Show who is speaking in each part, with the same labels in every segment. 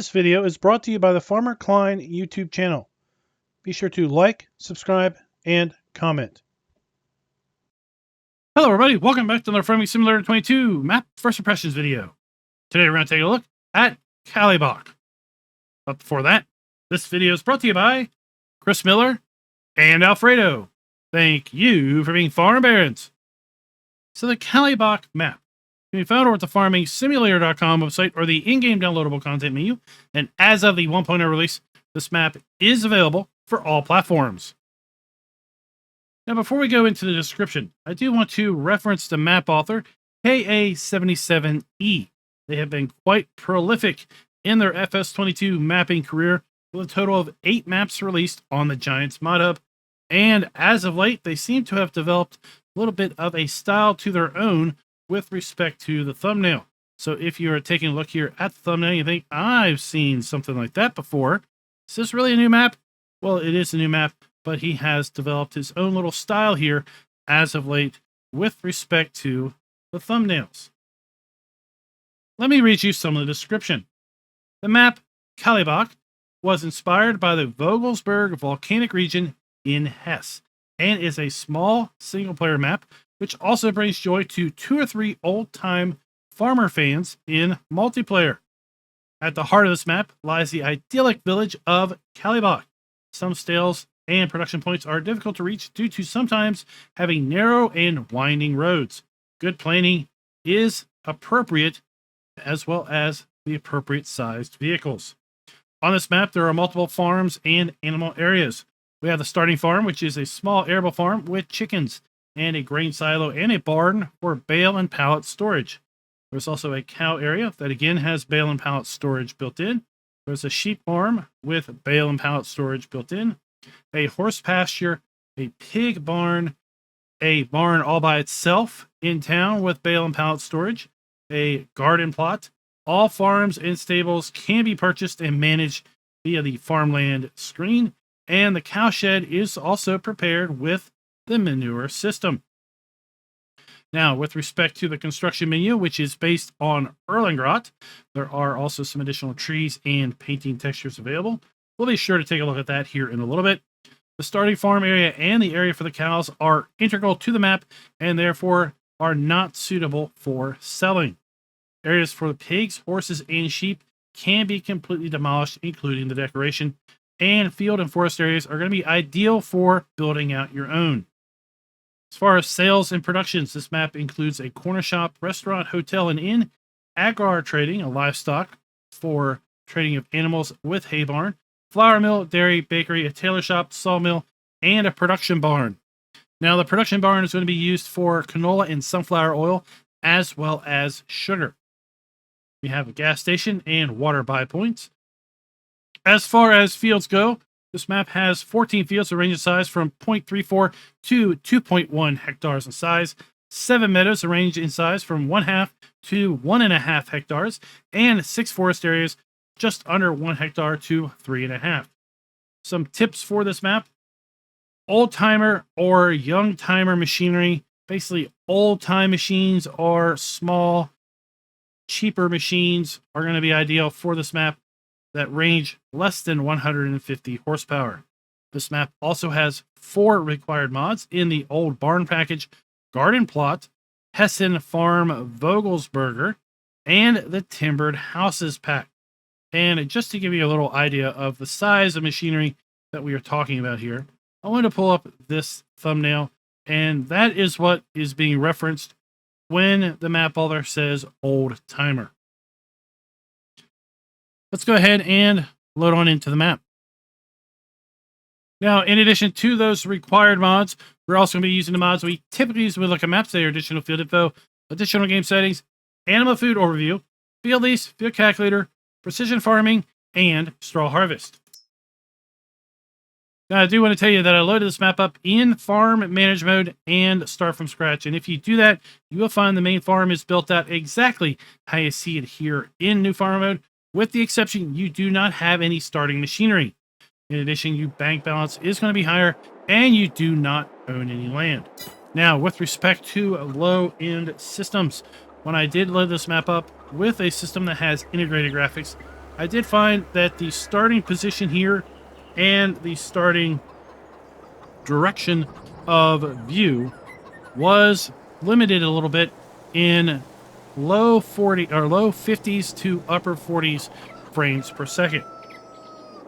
Speaker 1: This video is brought to you by the Farmer Klein YouTube channel. Be sure to like, subscribe, and comment.
Speaker 2: Hello everybody, welcome back to another Farming Simulator 22 map first impressions video. Today we're going to take a look at Kallebach. But before that, this video is brought to you by Chris Miller and Alfredo. Thank you for being farm barons. So the Kallebach map can be found over at the farmingsimulator.com website or the in-game downloadable content menu. And as of the 1.0 release, this map is available for all platforms. Now, before we go into the description, I do want to reference the map author, KA77E. They have been quite prolific in their FS22 mapping career, with a total of 8 maps released on the Giants mod hub. And as of late, they seem to have developed a little bit of a style to their own with respect to the thumbnail. So if you are taking a look here at the thumbnail, you think, I've seen something like that before. Is this really a new map? Well, it is a new map, but he has developed his own little style here as of late with respect to the thumbnails. Let me read you some of the description. The map, Kallebach, was inspired by the Vogelsberg volcanic region in Hesse and is a small single-player map which also brings joy to 2 or 3 old-time farmer fans in multiplayer. At the heart of this map lies the idyllic village of Kallebach. Some sales and production points are difficult to reach due to sometimes having narrow and winding roads. Good planning is appropriate, as well as the appropriate sized vehicles. On this map, there are multiple farms and animal areas. We have the starting farm, which is a small arable farm with chickens and a grain silo and a barn for bale and pallet storage. There's also a cow area that again has bale and pallet storage built in. There's a sheep farm with bale and pallet storage built in, a horse pasture, a pig barn, a barn all by itself in town with bale and pallet storage, a garden plot. All farms and stables can be purchased and managed via the farmland screen, and the cowshed is also prepared with the ManureSystem. Now, with respect to the construction menu, which is based on Erlengrot, there are also some additional trees and painting textures available. We'll be sure to take a look at that here in a little bit. The starting farm area and the area for the cows are integral to the map and therefore are not suitable for selling. Areas for the pigs, horses, and sheep can be completely demolished, including the decoration, and field and forest areas are going to be ideal for building out your own. As far as sales and productions, this map includes a corner shop, restaurant, hotel, and inn, agrar trading, a livestock for trading of animals with hay barn, flour mill, dairy, bakery, a tailor shop, sawmill, and a production barn. Now, the production barn is going to be used for canola and sunflower oil, as well as sugar. We have a gas station and water buy points. As far as fields go, this map has 14 fields that range in size from 0.34 to 2.1 hectares in size, 7 meadows that range in size from 1/2 to 1.5 hectares, and 6 forest areas just under 1 hectare to 3.5. Some tips for this map: old timer or young timer machinery. Basically, old time machines or small, cheaper machines are going to be ideal for this map that range less than 150 horsepower. This map also has 4 required mods in the old barn package, garden plot, Hessen farm Vogelsberger, and the timbered houses pack. And just to give you a little idea of the size of machinery that we are talking about here, I want to pull up this thumbnail, and that is what is being referenced when the map author says old timer. Let's go ahead and load on into the map. Now, in addition to those required mods, we're also going to be using the mods we typically use with maps. They are additional field info, additional game settings, animal food overview, field lease, field calculator, precision farming, and straw harvest. Now, I do want to tell you that I loaded this map up in farm manage mode and start from scratch. And if you do that, you will find the main farm is built out exactly how you see it here in new farm mode, with the exception you do not have any starting machinery. In addition, your bank balance is going to be higher and you do not own any land. Now, with respect to low-end systems, when I did load this map up with a system that has integrated graphics, I did find that the starting position here and the starting direction of view was limited a little bit in low 50s to upper 40s frames per second.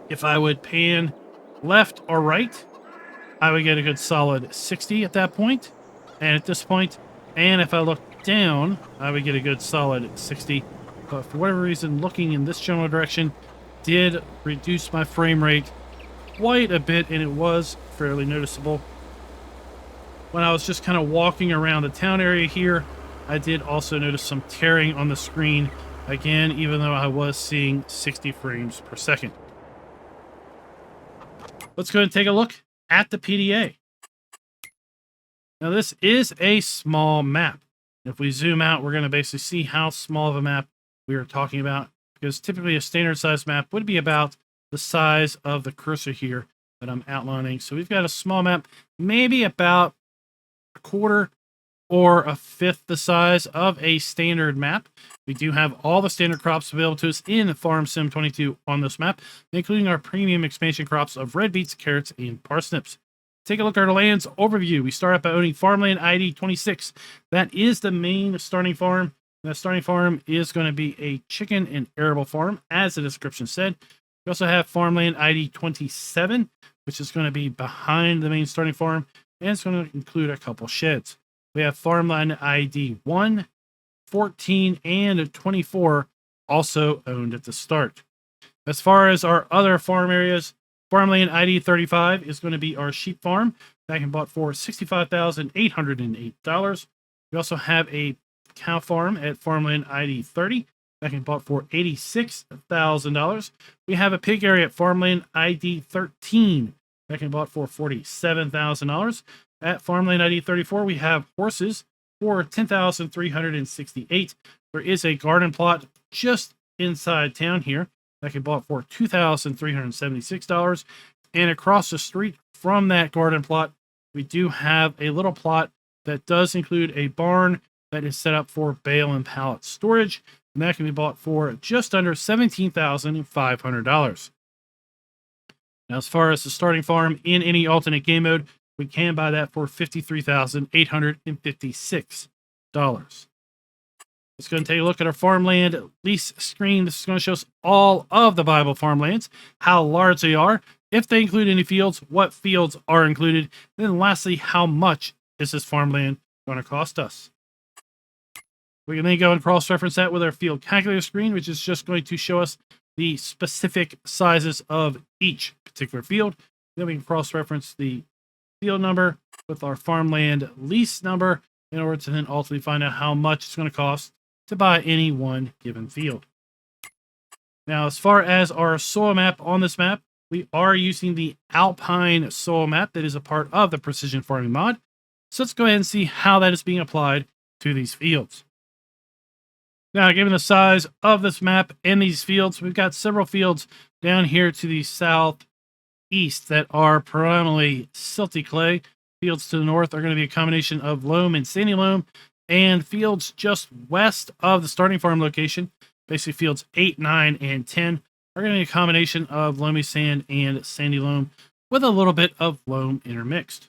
Speaker 2: If I would pan left or right, I would get a good solid 60 at that point, and at this point. And if I look down, I would get a good solid 60. But for whatever reason, looking in this general direction did reduce my frame rate quite a bit, and it was fairly noticeable. When I was just kind of walking around the town area here, I did also notice some tearing on the screen, again, even though I was seeing 60 frames per second. Let's go ahead and take a look at the PDA. Now, this is a small map. If we zoom out, we're going to basically see how small of a map we are talking about, because typically a standard size map would be about the size of the cursor here that I'm outlining. So we've got a small map, maybe about a quarter or a fifth the size of a standard map. We do have all the standard crops available to us in Farm Sim 22 on this map, including our premium expansion crops of red beets, carrots, and parsnips. Take a look at our lands overview. We start out by owning farmland ID 26. That is the main starting farm. That starting farm is going to be a chicken and arable farm, as the description said. We also have farmland ID 27, which is going to be behind the main starting farm, and it's going to include a couple sheds. We have farmland ID 1, 14, and 24 also owned at the start. As far as our other farm areas, farmland ID 35 is going to be our sheep farm. That can be bought for $65,808. We also have a cow farm at farmland ID 30. That can be bought for $86,000. We have a pig area at farmland ID 13. That can be bought for $47,000. At farmland ID 34, we have horses for $10,368. There is a garden plot just inside town here that can be bought for $2,376. And across the street from that garden plot, we do have a little plot that does include a barn that is set up for bale and pallet storage, and that can be bought for just under $17,500. Now, as far as the starting farm in any alternate game mode, we can buy that for $53,856. Let's go and take a look at our farmland lease screen. This is going to show us all of the viable farmlands, how large they are, if they include any fields, what fields are included, and then lastly, how much is this farmland going to cost us. We can then go and cross-reference that with our field calculator screen, which is just going to show us the specific sizes of each particular field. Then we can cross-reference the field number with our farmland lease number in order to then ultimately find out how much it's going to cost to buy any one given field. Now, as far as our soil map on this map, we are using the Alpine soil map that is a part of the Precision Farming mod. So let's go ahead and see how that is being applied to these fields. Now, given the size of this map and these fields, we've got several fields down here to the southeast that are predominantly silty clay. Fields to the north are going to be a combination of loam and sandy loam, and fields just west of the starting farm location, basically fields 8, 9, and 10, are going to be a combination of loamy sand and sandy loam with a little bit of loam intermixed.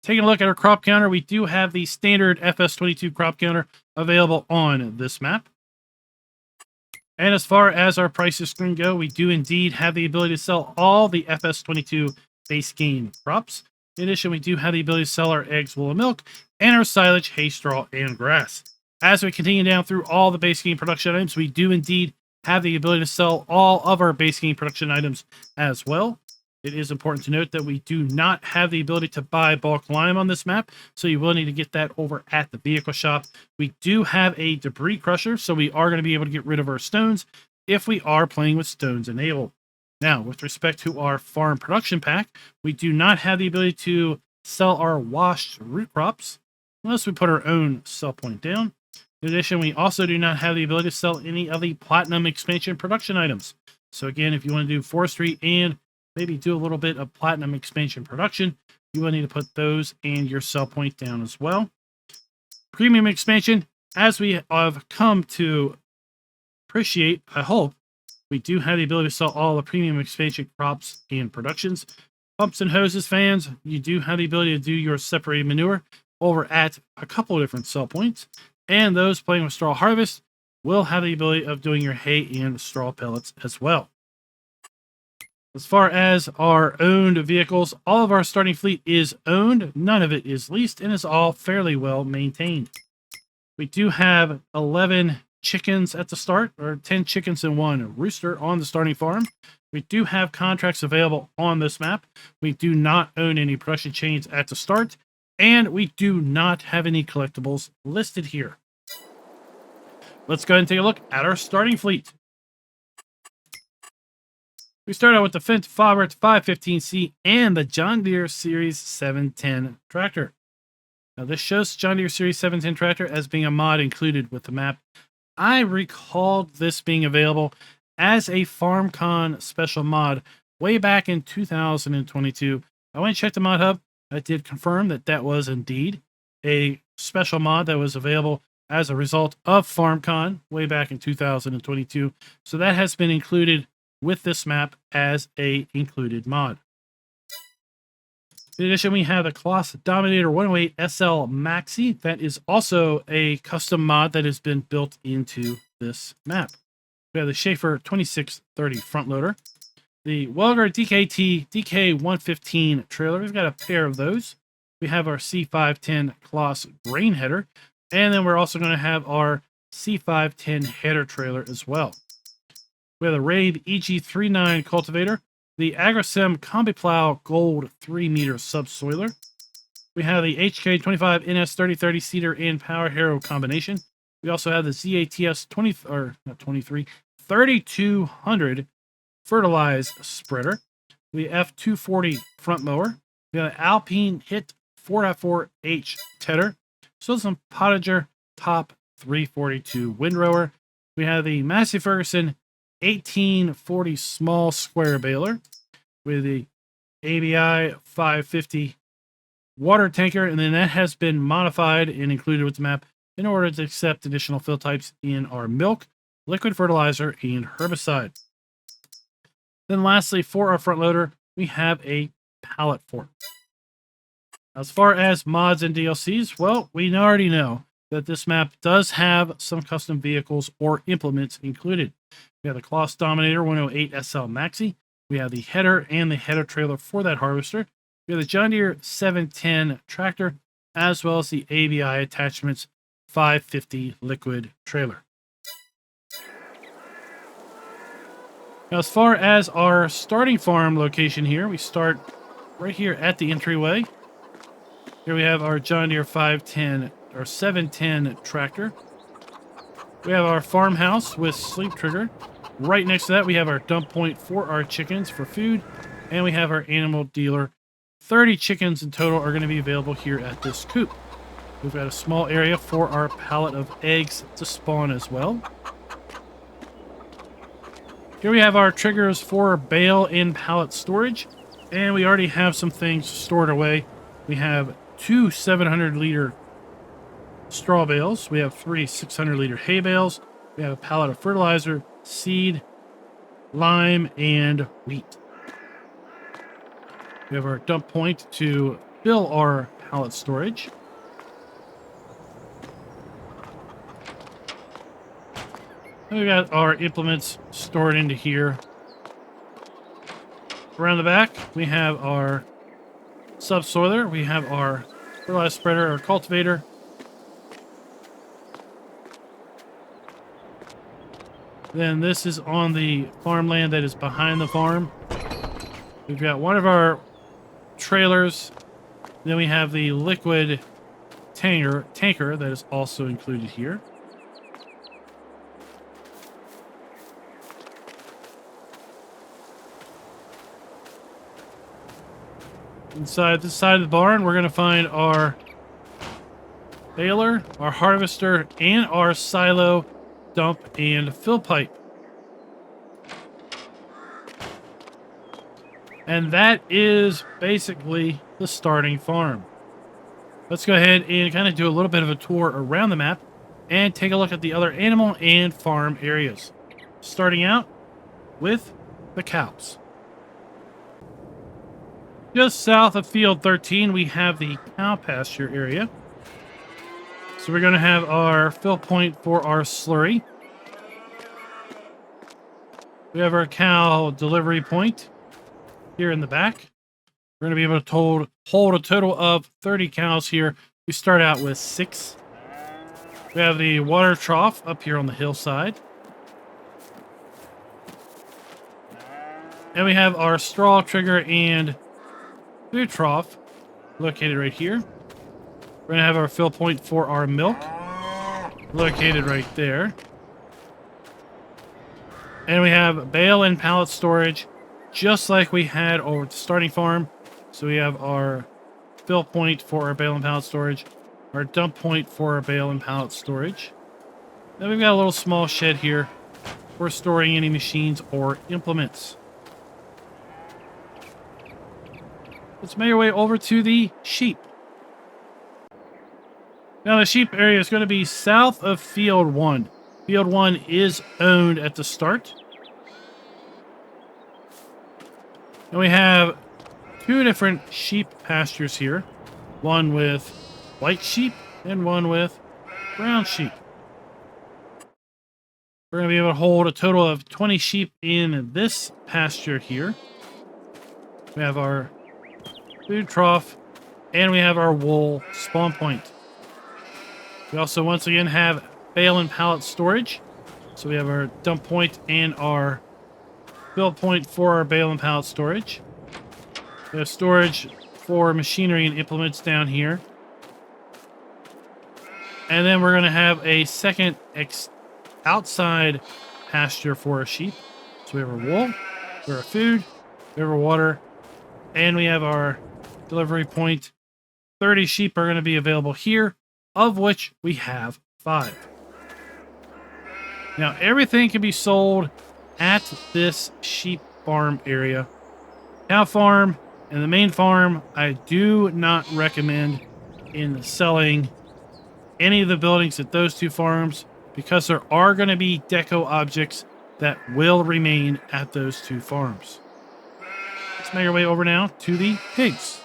Speaker 2: Taking a look at our crop counter, we do have the standard FS22 crop counter available on this map. And as far as our prices screen go, we do indeed have the ability to sell all the FS22 base game crops. In addition, we do have the ability to sell our eggs, wool, and milk, and our silage, hay, straw, and grass. As we continue down through all the base game production items, we do indeed have the ability to sell all of our base game production items as well. It is important to note that we do not have the ability to buy bulk lime on this map, so you will need to get that over at the vehicle shop. We do have a debris crusher, so we are going to be able to get rid of our stones if we are playing with stones enabled. Now, with respect to our farm production pack, we do not have the ability to sell our washed root crops unless we put our own sell point down. In addition, we also do not have the ability to sell any of the platinum expansion production items. So again, if you want to do forestry and maybe do a little bit of platinum expansion production, you will need to put those and your sell point down as well. Premium expansion, as we have come to appreciate, I hope, We do have the ability to sell all the premium expansion crops and productions. Pumps and hoses, fans, you do have the ability to do your separated manure over at a couple of different sell points. And those playing with straw harvest will have the ability of doing your hay and straw pellets as well. As far as our owned vehicles, all of our starting fleet is owned. None of it is leased and is all fairly well maintained. We do have 11 chickens at the start, or 10 chickens and 1 rooster on the starting farm. We do have contracts available on this map. We do not own any production chains at the start, and we do not have any collectibles listed here. Let's go ahead and take a look at our starting fleet. We start out with the Fendt Faubert 515C and the John Deere Series 710 tractor. Now this shows John Deere Series 710 tractor as being a mod included with the map. I recalled this being available as a FarmCon special mod way back in 2022. I went and checked the mod hub. I did confirm that that was indeed a special mod that was available as a result of FarmCon way back in 2022. So that has been included with this map as a included mod. In addition, we have the Kloss Dominator 108 SL Maxi. That is also a custom mod that has been built into this map. We have the Schaefer 2630 front loader, the Welger DKT DK115 trailer. We've got a pair of those. We have our C510 Kloss grain header, and then we're also going to have our C510 header trailer as well. We have the Rabe EG39 cultivator, the Agrosem CombiPlow Gold 3-meter subsoiler. We have the HK25 NS3030 seeder and Power Harrow combination. We also have the ZATS 3200 fertilize spreader. The F240 front mower. We have the Alpine Hit 4x4H tedder. So some Potager Top 342 windrower. We have the Massey Ferguson 1840 small square baler with the ABI 550 water tanker, and then that has been modified and included with the map in order to accept additional fill types in our milk, liquid fertilizer, and herbicide. Then lastly, for our front loader, we have a pallet fork. As far as mods and DLCs, well, we already know that this map does have some custom vehicles or implements included. We have the Kloss Dominator 108 SL Maxi. We have the header and the header trailer for that harvester. We have the John Deere 710 tractor, as well as the ABI Attachments 550 liquid trailer. Now, as far as our starting farm location here, we start right here at the entryway. Here we have our John Deere 510 or 710 tractor. We have our farmhouse with sleep trigger. Right next to that, we have our dump point for our chickens for food, and we have our animal dealer. 30 chickens in total are going to be available here at this coop. We've got a small area for our pallet of eggs to spawn as well. Here we have our triggers for bale and pallet storage, and we already have some things stored away. We have 2 700-liter straw bales. We have 3 600-liter hay bales. We have a pallet of fertilizer, seed, lime, and wheat. We have our dump point to fill our pallet storage. And we got our implements stored into here. Around the back, we have our subsoiler. We have our fertilizer spreader, our cultivator. Then this is on the farmland that is behind the farm. We've got one of our trailers. Then we have the liquid tanker that is also included here. Inside this side of the barn, we're going to find our baler, our harvester, and our silo, dump, and fill pipe. And that is basically the starting farm. Let's go ahead and kind of do a little bit of a tour around the map and take a look at the other animal and farm areas. Starting out, with the cows. Just south of field 13, we have the cow pasture area. So we're going to have our fill point for our slurry. We have our cow delivery point here in the back. We're going to be able to hold a total of 30 cows here. We start out with 6. We have the water trough up here on the hillside. And we have our straw trigger and food trough located right here. We're going to have our fill point for our milk located right there. And we have bale and pallet storage just like we had over at the starting farm. So we have our fill point for our bale and pallet storage, our dump point for our bale and pallet storage. Then we've got a little small shed here for storing any machines or implements. Let's make our way over to the sheep. Now the sheep area is going to be south of field 1. Field 1 is owned at the start. And we have 2 different sheep pastures here. One with white sheep and one with brown sheep. We're going to be able to hold a total of 20 sheep in this pasture here. We have our food trough and we have our wool spawn point. We also once again have bale and pallet storage. So we have our dump point and our fill point for our bale and pallet storage. We have storage for machinery and implements down here. And then we're going to have a second outside pasture for our sheep. So we have our wool, we have our food, we have our water, and we have our delivery point. 30 sheep are going to be available here, of which we have 5. Now, everything can be sold at this sheep farm area. Cow farm and the main farm, I do not recommend in selling any of the buildings at those 2 farms because there are going to be deco objects that will remain at those 2 farms. Let's make our way over now to the pigs.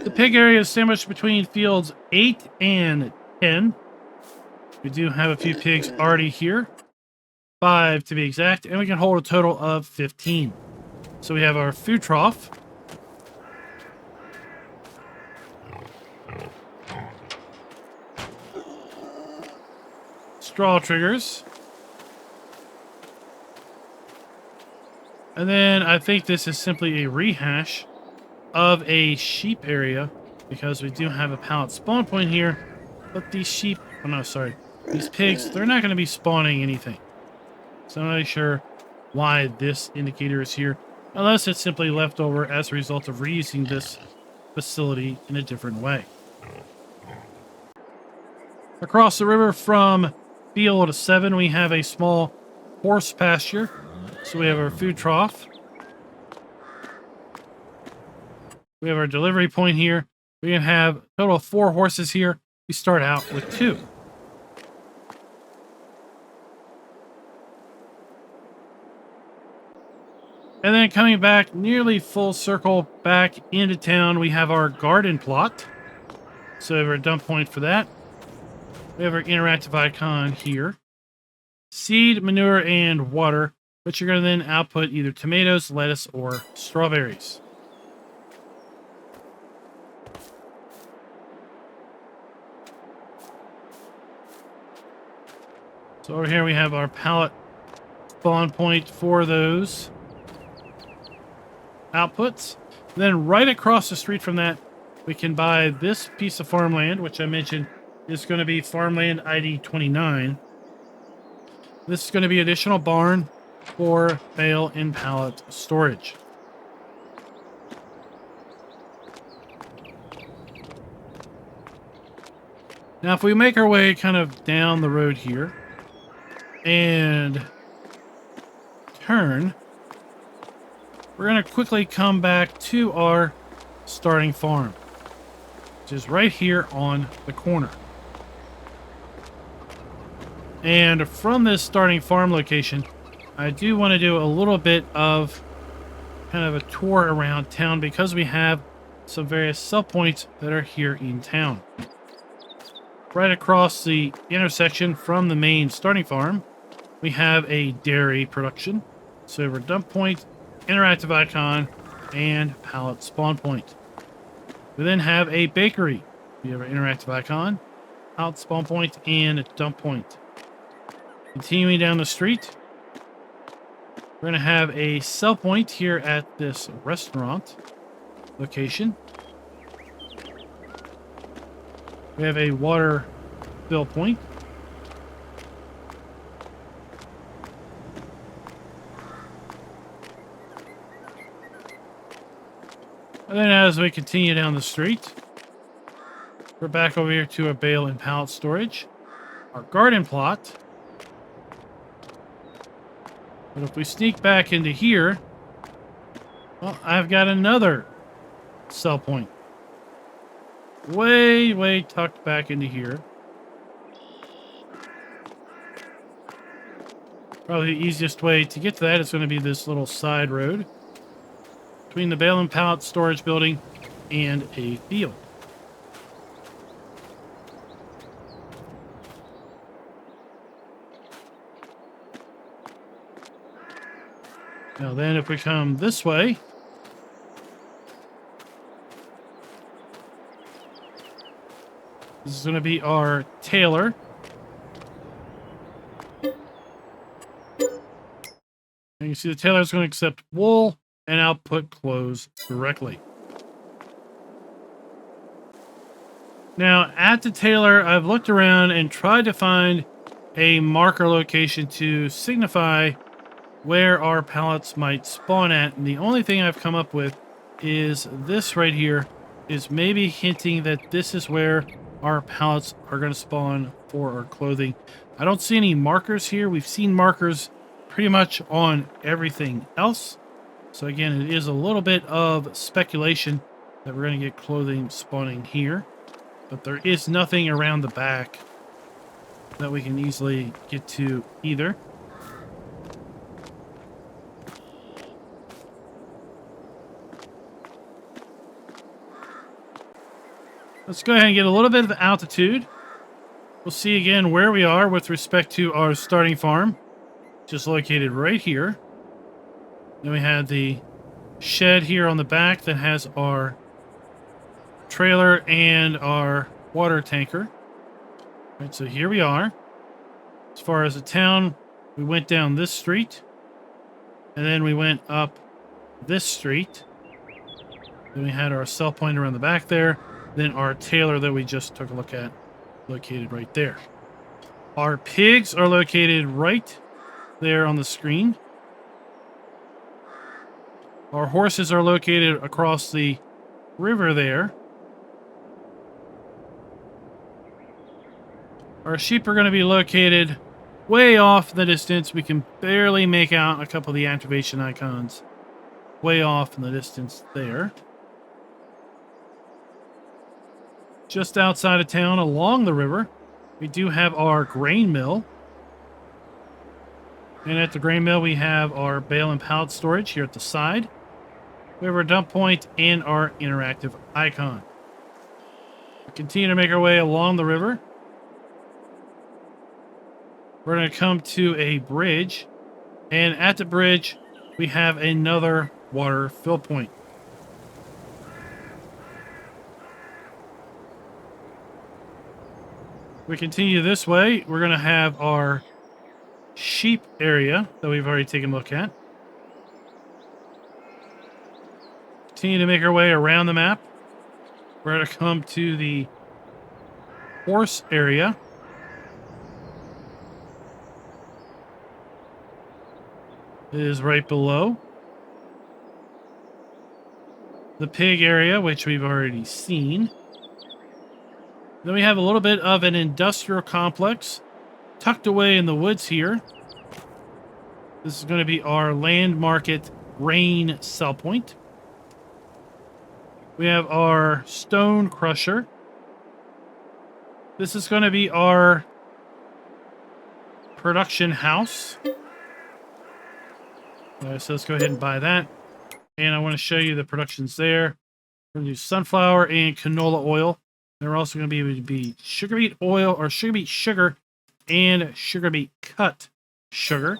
Speaker 2: The pig area is sandwiched between fields 8 and 10. We do have a few pigs already here. 5 to be exact, and we can hold a total of 15. So we have our food trough. Straw triggers. And then I think this is simply a rehash of a sheep area because we do have a pallet spawn point here, but these sheep, oh no, sorry, these pigs, they're not going to be spawning anything. So I'm not really sure why this indicator is here, unless it's simply left over as a result of reusing this facility in a different way. Across the river from field 7, we have a small horse pasture. So we have our food trough. We have our delivery point here. We can have a total of 4 horses here. We start out with 2. And then coming back nearly full circle back into town, we have our garden plot. So we have our dump point for that. We have our interactive icon here. Seed, manure, and water, which you're going to then output either tomatoes, lettuce, or strawberries. So over here we have our pallet spawn point for those outputs. Then right across the street from that, we can buy this piece of farmland, which I mentioned is going to be farmland ID 29. This is going to be additional barn for bale and pallet storage. Now, if we make our way kind of down the road here and turn, we're going to quickly come back to our starting farm, which is right here on the corner. And from this starting farm location, I do want to do a little bit of kind of a tour around town because we have some various sell points that are here in town. Right across the intersection from the main starting farm, we have a dairy production, silver dump point, interactive icon, and pallet spawn point. We then have a bakery. We have an interactive icon, pallet spawn point, and dump point. Continuing down the street, we're going to have a sell point here at this restaurant location. We have a water fill point. And then as we continue down the street, we're back over here to our bale and pallet storage, our garden plot. But if we sneak back into here, well, I've got another sell point. Way tucked back into here. Probably the easiest way to get to that is going to be this little side road between the bale and pallet storage building and a field. Now then, if we come this way, this is going to be our tailor. And you see the tailor is going to accept wool and output clothes directly. Now, at the tailor, I've looked around and tried to find a marker location to signify where our pallets might spawn at, and the only thing I've come up with is this right here, is maybe hinting that this is where our pallets are going to spawn for our clothing. I don't see any markers here. We've seen markers pretty much on everything else. So again, it is a little bit of speculation that we're going to get clothing spawning here. But there is nothing around the back that we can easily get to either. Let's go ahead and get a little bit of altitude. We'll see again where we are with respect to our starting farm, just located right here. Then we have the shed here on the back that has our trailer and our water tanker. All right, so here we are. As far as the town, we went down this street, and then we went up this street. Then we had our sell point around the back there. Then our tailor that we just took a look at, located right there. Our pigs are located right there on the screen. Our horses are located across the river there. Our sheep are going to be located way off in the distance. We can barely make out a couple of the activation icons way off in the distance there. Just outside of town, along the river, we do have our grain mill. And at the grain mill, we have our bale and pallet storage here at the side. We have our dump point and our interactive icon. We continue to make our way along the river. We're going to come to a bridge. And at the bridge, we have another water fill point. We continue this way. We're going to have our sheep area that we've already taken a look at. Continue to make our way around the map. We're going to come to the horse area. It is right below. The pig area, which we've already seen. Then we have a little bit of an industrial complex tucked away in the woods here. This is going to be our land market grain sell point. We have our stone crusher. This is going to be our production house. So let's go ahead and buy that. And I want to show you the productions there. We're going to do sunflower and canola oil. And we're also going to be able to be sugar beet oil or sugar beet sugar and sugar beet cut sugar.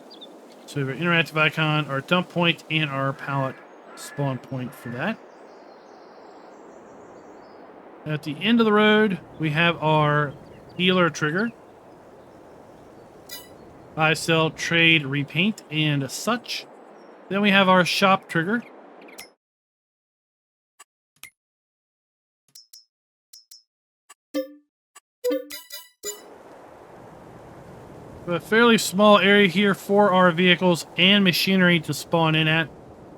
Speaker 2: So we have our interactive icon, our dump point, and our pallet spawn point for that. At the end of the road, we have our dealer trigger. Buy, sell, trade, repaint, and such. Then we have our shop trigger. A fairly small area here for our vehicles and machinery to spawn in at.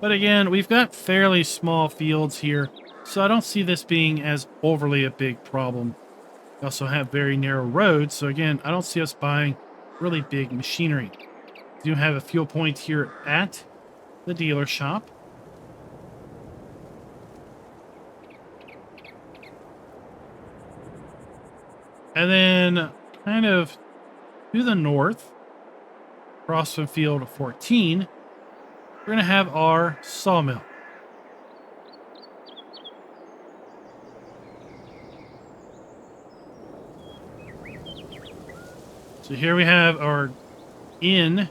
Speaker 2: But again, we've got fairly small fields here, so I don't see this being as overly a big problem. We also have very narrow roads, so again, I don't see us buying really big machinery. We do have a fuel point here at the dealer shop. And then kind of to the north, across from field 14, we're going to have our sawmill. So here we have our inn,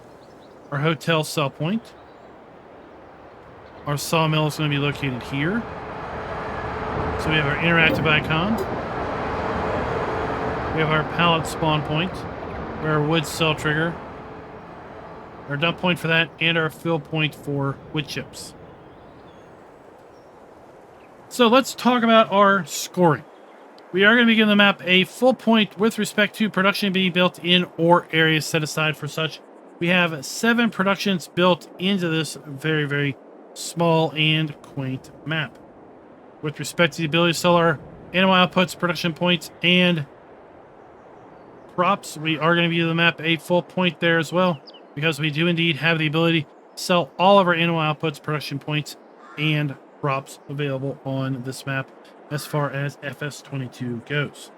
Speaker 2: our hotel sell point. Our sawmill is going to be located here. So we have our interactive icon. We have our pallet spawn point, our wood cell trigger, our dump point for that, and our fill point for wood chips. So let's talk about our scoring. We are going to be giving the map a full point with respect to production being built in or areas set aside for such. We have 7 productions built into this very, very small and quaint map. With respect to the ability to sell our animal outputs, production points, and crops, we are going to be giving the map a full point there as well, because we do indeed have the ability to sell all of our animal outputs, production points, and crops available on this map as far as FS22 goes.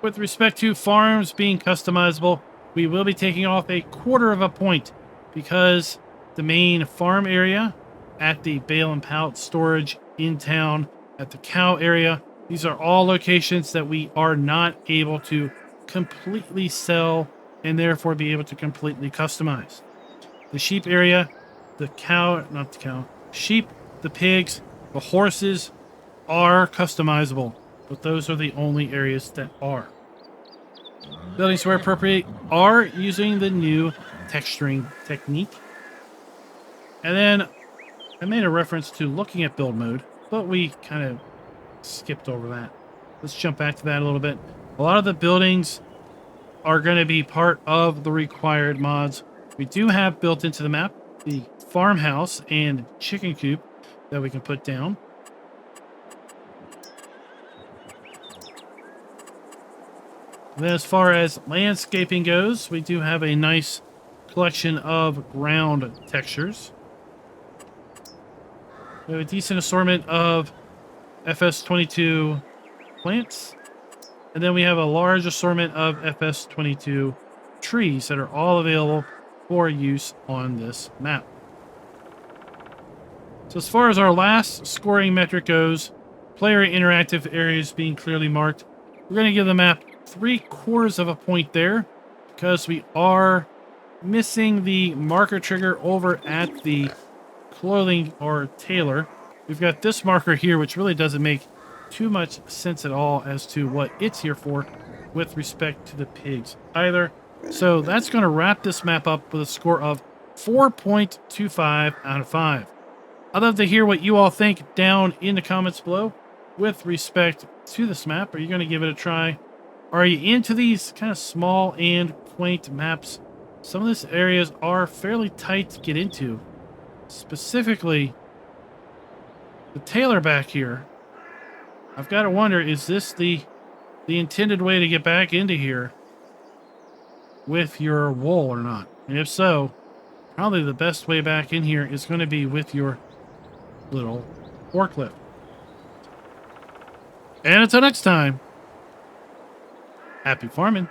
Speaker 2: With respect to farms being customizable, we will be taking off a 1/4 of a point because the main farm area at the bale and pallet storage in town, at the cow area, these are all locations that we are not able to completely sell and therefore be able to completely customize. The sheep area, sheep, the pigs, the horses are customizable, but those are the only areas that are. Buildings where appropriate are using the new texturing technique. And then I made a reference to looking at build mode, but we kind of skipped over that. Let's jump back to that a little bit. A lot of the buildings are going to be part of the required mods. We do have built into the map the farmhouse and chicken coop that we can put down. And then as far as landscaping goes, we do have a nice collection of ground textures. We have a decent assortment of FS22 plants. And then we have a large assortment of FS22 trees that are all available for use on this map. So as far as our last scoring metric goes, player interactive areas being clearly marked, we're going to give the map 3/4 of a point there because we are missing the marker trigger over at the clothing or tailor. We've got this marker here, which really doesn't make too much sense at all as to what it's here for with respect to the pigs either. So that's going to wrap this map up with a score of 4.25 out of 5. I'd love to hear what you all think down in the comments below with respect to this map. Are you going to give it a try? Are you into these kind of small and quaint maps? Some of these areas are fairly tight to get into. Specifically, the tailor back here. I've got to wonder, is this the intended way to get back into here with your wool or not? And if so, probably the best way back in here is going to be with your little forklift. And until next time, happy farming.